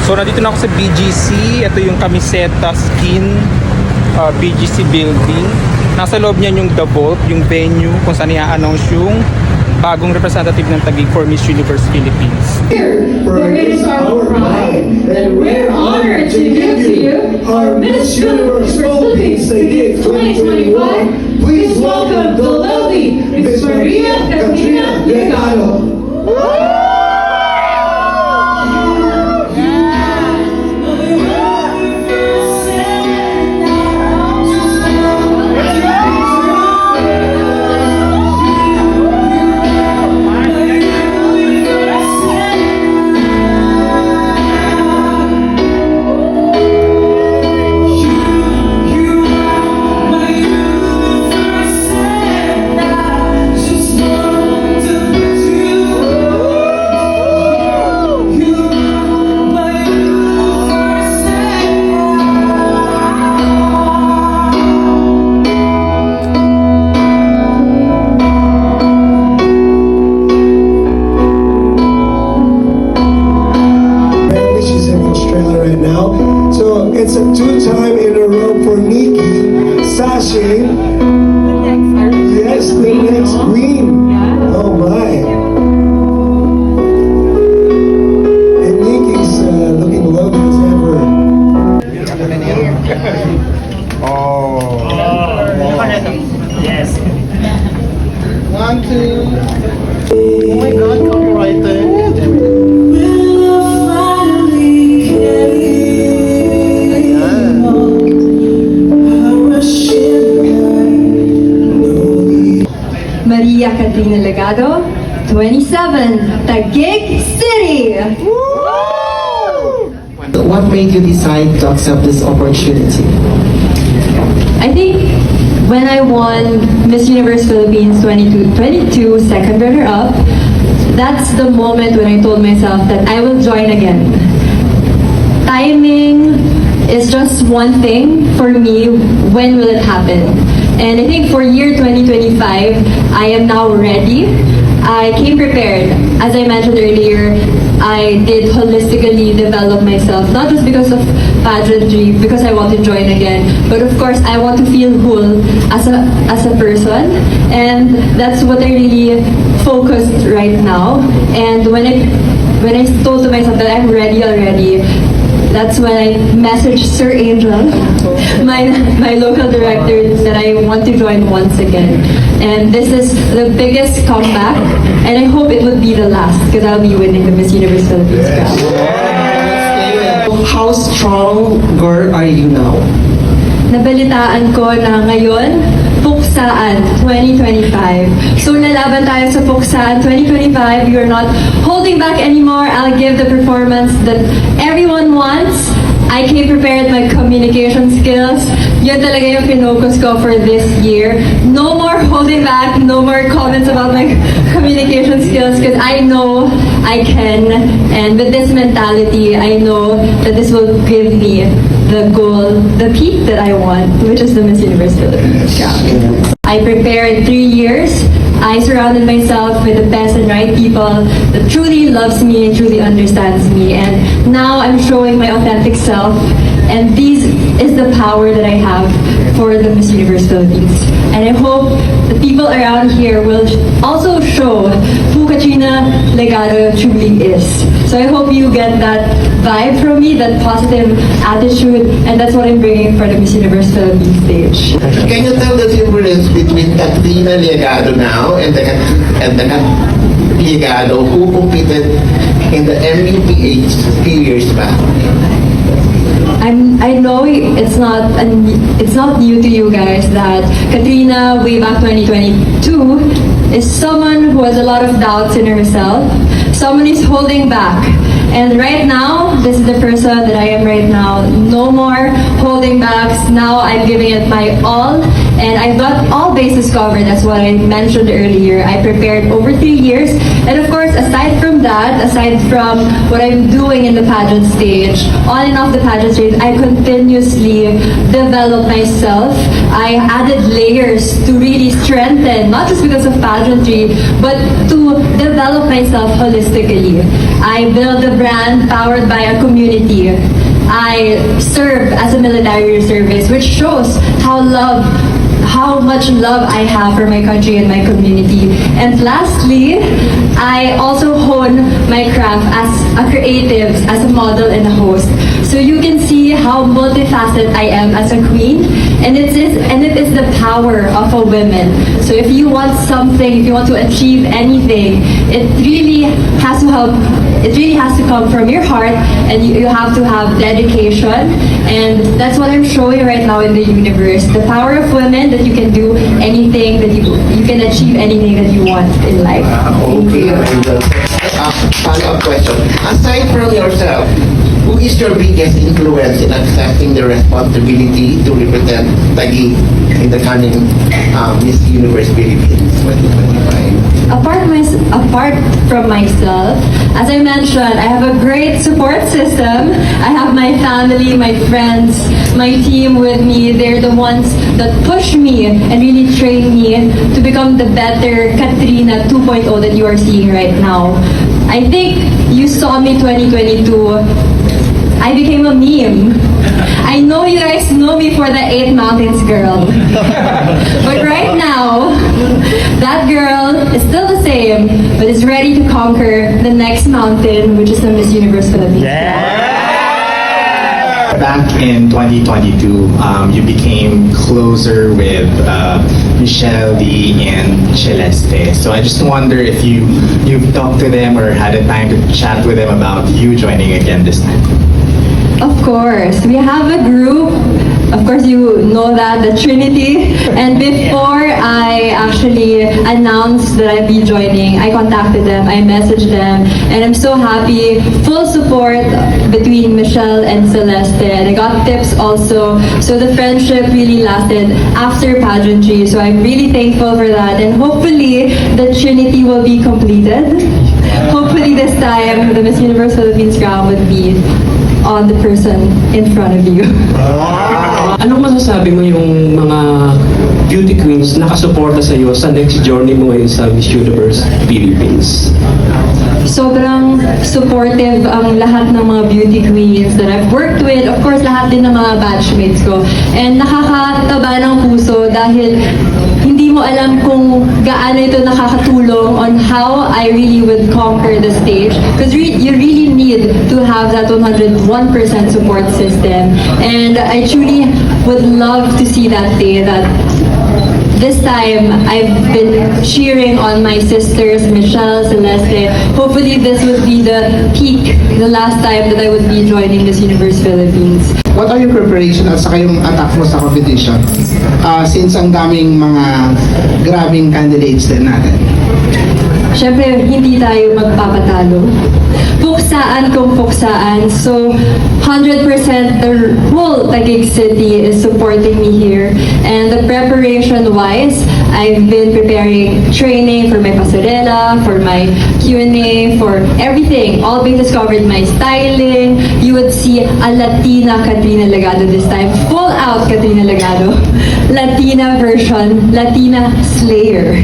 So nandito na ako sa BGC. Ito yung Camiseta Skin BGC building. Nasa loob niyan yung The Vault, yung venue kung saan i-announce yung bagong representative ng Taguig for Miss Universe Philippines. For it is our pride that we're honored to give to you our Miss Universe Philippines Taguig 2021. Please welcome the lovely Miss Maria Katrina Legado. It's a two-time in a row for Nikki Sashing. Yes, the next queen. Oh my. And Nikki's looking lovely as ever. Oh. Yes. 1, 2. Oh my God, copyrighted. Maria Katrina Legado, 27, Taguig City! What made you decide to accept this opportunity? I think when I won Miss Universe Philippines 2022 second runner-up, that's the moment when I told myself that I will join again. Timing is just one thing for me. When will it happen? And I think for year 2025, I am now ready. I came prepared. As I mentioned earlier, I did holistically develop myself, not just because of pageantry, because I want to join again, but of course I want to feel whole as a person, and that's what I really focused right now. And when I told to myself that I'm ready already, that's when I messaged Sir Angel, my local director, that I want to join once again. And this is the biggest comeback, and I hope it would be the last, because I'll be winning the Miss Universe Philippines crown. How stronger are you now? Nabalitaan ko na ngayon, Puksaan 2025. So lalaban tayo sa Puksaan 2025. You're not holding back anymore. I'll give the performance that everyone wants. I came prepared my communication skills. Yun talaga yung pinocus ko for this year. No more holding back, no more comments about my communication skills, because I know I can. And with this mentality, I know that this will give me the goal, the peak that I want, which is the Miss Universe Philippines crown. I prepared 3 years. I surrounded myself with the best and right people that truly loves me and truly understands me. And now I'm showing my authentic self. And this is the power that I have for the Miss Universe Philippines. And I hope the people around here will also show who Katrina Legado truly is. So I hope you get that vibe from me, that positive attitude, and that's what I'm bringing for the Miss Universe Philippines stage. Can you tell the difference between Katrina Legado now and the Legado who competed in the MUPH few years back? I know it's not new to you guys that Katrina way back 2022 is someone who has a lot of doubts in herself. Someone is holding back. And right now, this is the person that I am right now. No more holding backs. Now I'm giving it my all. And I've got all bases covered, as what I mentioned earlier. I prepared over 3 years. And of course, aside from that, aside from what I'm doing in the pageant stage, on and off the pageant stage, I continuously develop myself. I added layers to really strengthen, not just because of pageantry, but to develop myself holistically. I build a brand powered by a community. I serve as a military reservist, which shows how much love I have for my country and my community. And lastly, I also hone my craft as a creative, as a model and a host. So you can see how multifaceted I am as a queen, and it is the power of a woman. So if you want something, if you want to achieve anything, it really has to come from your heart, and you have to have dedication, and that's what I'm showing right now in the universe. The power of women, that you can do anything, that you can achieve anything that you want in life. Okay, follow-up question. Aside from yourself, who is your biggest influence in accepting the responsibility to represent Taguig in the coming Miss Universe Philippines 2025? Apart from myself, as I mentioned, I have a great support system. I have my family, my friends, my team with me. They're the ones that push me and really train me to become the better Katrina 2.0 that you are seeing right now. I think you saw me 2022. I became a meme. I know you guys know me for the 8 Mountains girl. But right now, that girl is still the same, but is ready to conquer the next mountain, which is the Miss Universe Philippines. Back in 2022, you became closer with Michelle D and Celeste. So I just wonder if you've talked to them or had a time to chat with them about you joining again this time. Of course, we have a group. Of course, you know that, the Trinity. And before I actually announced that I'd be joining, I contacted them, I messaged them, and I'm so happy. Full support between Michelle and Celeste, and I got tips also. So the friendship really lasted after pageantry. So I'm really thankful for that, and hopefully the Trinity will be completed. Hopefully this time the Miss Universe Philippines crown would be on the person in front of you. Anong masasabi mo yung mga beauty queens nakasuporta sa iyo sa next journey mo ngayon sa Miss Universe Philippines? Sobrang supportive ang lahat ng mga beauty queens that I've worked with. Of course, lahat din ng mga batchmates ko. And nakakataba ng puso dahil hindi mo alam kung gaano ito nakakatulong on how I really would conquer the stage. Because you really need to have that 101% support system. And I truly would love to see that day that this time, I've been cheering on my sisters, Michelle, Celeste. Hopefully, this would be the peak, the last time that I would be joining Miss Universe Philippines. What are your preparation at saka yung attack mo sa competition? Since ang daming mga grabing candidates din natin. Siyempre, hindi tayo magpapatalo. Puksaan kung puksaan. So, 100% the whole Taguig City is supporting me here. And the preparation-wise, I've been preparing training for my pasarela, for my Q&A, for everything. All being discovered, my styling. You would see a Latina Katrina Legado this time. Full out Katrina Legado. Latina version, Latina Slayer.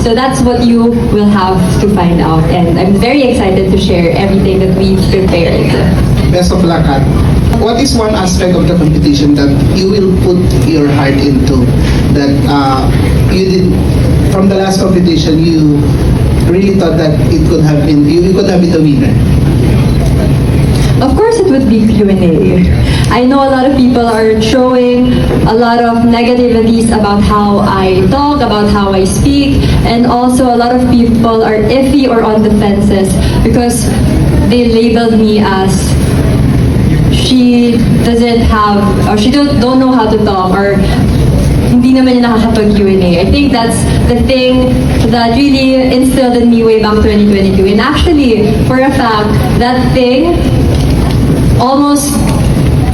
So that's what you will have to find out, and I'm very excited to share everything that we've prepared. Best of luck, Kat. What is one aspect of the competition that you will put your heart into that you did from the last competition you really thought that it could have been you could have been the winner? Of course, it would be Q&A. I know a lot of people are throwing a lot of negativities about how I talk, about how I speak, and also a lot of people are iffy or on the fences because they labeled me as she doesn't have, or she don't know how to talk, or hindi naman niya nakakapag-Q&A. I think that's the thing that really instilled in me way back 2022. And actually, for a fact, that thing almost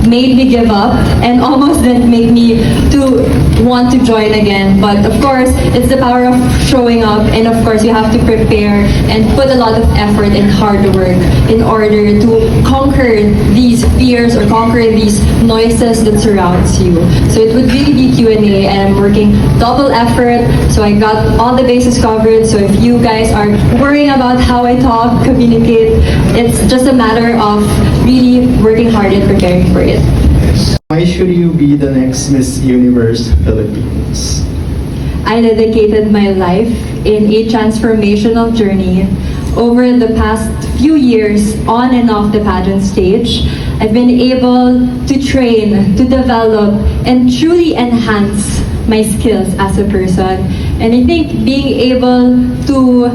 made me give up and almost didn't make me to want to join again. But of course, it's the power of showing up, and of course, you have to prepare and put a lot of effort and hard work in order to conquer these fears or conquer these noises that surrounds you. So it would really be Q&A, and I'm working double effort, so I got all the bases covered. So if you guys are worrying about how I talk, communicate, it's just a matter of really working hard and preparing for it. Why should you be the next Miss Universe Philippines? I dedicated my life in a transformational journey. Over the past few years, on and off the pageant stage, I've been able to train, to develop, and truly enhance my skills as a person. And I think being able to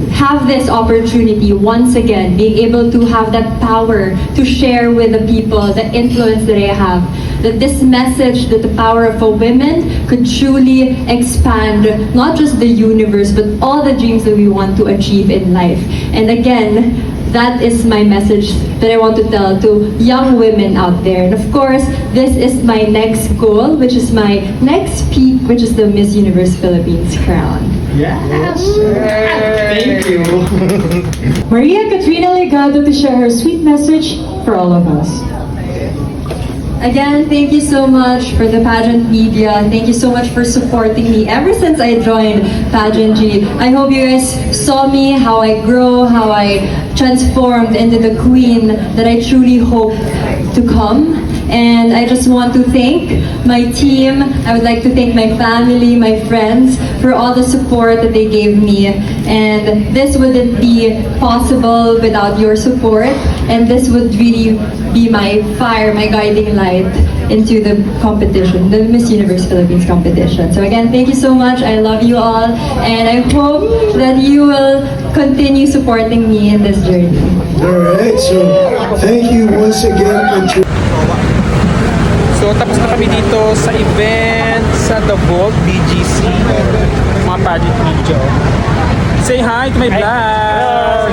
have this opportunity once again, being able to have that power to share with the people the influence that I have, that this message, that the power of a woman could truly expand not just the universe, but all the dreams that we want to achieve in life. And again, that is my message that I want to tell to young women out there. And of course, this is my next goal, which is my next peak, which is the Miss Universe Philippines crown. Yes! Thank you! Maria Katrina Legado to share her sweet message for all of us. Again, thank you so much for the pageant media. Thank you so much for supporting me ever since I joined pageantry. I hope you guys saw me, how I grow, how I transformed into the queen that I truly hope to come. And I just want to thank my team. I would like to thank my family, my friends, for all the support that they gave me. And this wouldn't be possible without your support. And this would really be my fire, my guiding light into the competition, the Miss Universe Philippines competition. So again, thank you so much. I love you all. And I hope that you will continue supporting me in this journey. Alright, so thank you once again. So tapos na kami dito sa event sa The Vault BGC, mga pageant video. Say hi to my vlog!